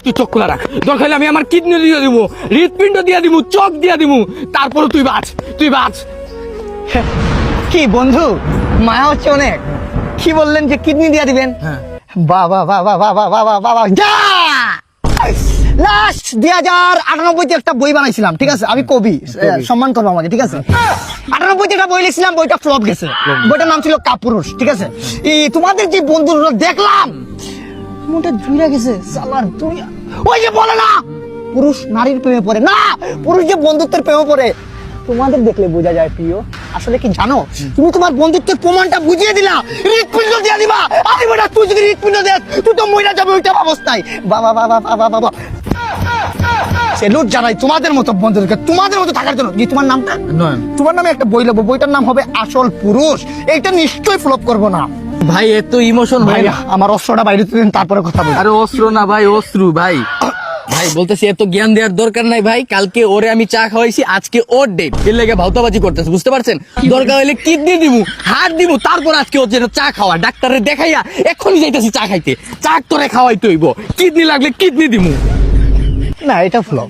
তুই চোখ খোলা রাখ, দরকার হলে আমি আমার কিডনি দিয়ে দিব, হৃৎপিণ্ড দিয়ে দিব, চোখ দিয়ে দিব, তারপরে তুই বাঁচ। কি বন্ধু, মায়া হচ্ছে অনেক। কি বললেন যে কিডনি দিয়ে দিবেন? বাবা বাবা বাবা বাবা বাবা যা লাস্ট 2098 একটা বই বানাইছিলাম, ঠিক আছে? আমি কবি, সম্মান করবো আমাকে, ঠিক আছে? 98 একটা বই লিখছিলাম, বইটা ফ্লপ গেছে। বইটার নাম ছিল কাপুরুষ, ঠিক আছে? এই তোমাদের যে বন্ধুরা দেখলাম মনটা জুড়ে গেছে। সালার দুনিয়া ওই যে বলে না পুরুষ নারীর প্রেমে পড়ে না, পুরুষ যে বন্ধুত্বের প্রেমে পড়ে, তোমাদের দেখলে বোঝা যায় প্রিয়। আসলে কি জানো, তুমি তোমার বন্ধুত্বের প্রমাণটা বুঝিয়ে দিলা, হৃৎপিণ্ড দিয়ে দিবা। আরে বেটা, তুই যদি হৃৎপিণ্ড দেখ তুই তো মহিলা যাবে ওইটা অবস্থায়। বাবা বাবা বাবা বাবা সেলুট জানাই তোমাদের মতো বন্ধুদেরকে, তোমাদের মতো থাকার জন্য। তোমার নামটা নয়ন। তোমার নামে একটা বই লিখবো, বইটার নাম হবে আসল পুরুষ। এইটা নিশ্চয়ই ফ্লপ করবো না ভাই, এত ইমোশন হয় ভাই। না। আমার অস্ত্রটা বাইরে দিন, তারপরে কথা বলি। আরে অস্ত্র না ভাই, অশ্রু ভাই। ভাই বলতেছি এত জ্ঞান দেওয়ার দরকার নাই ভাই। কালকে ওরে আমি চা খাওয়াইছি, আজকে ওর ডেট, এর লেগে ভাউতাবাজি করতেছে, বুঝতে পারছেন? দরকার হলে কিডনি দিব, হাত দিব, তারপর আজকে ওর যেন চা খাওয়া, ডাক্তারে দেখাইয়া এখনই যাইতেছি চা খাইতে। চা তোরে খাওয়াই তৈব, কিডনি লাগলে কিডনি দিমু। না, এটা ফ্লপ।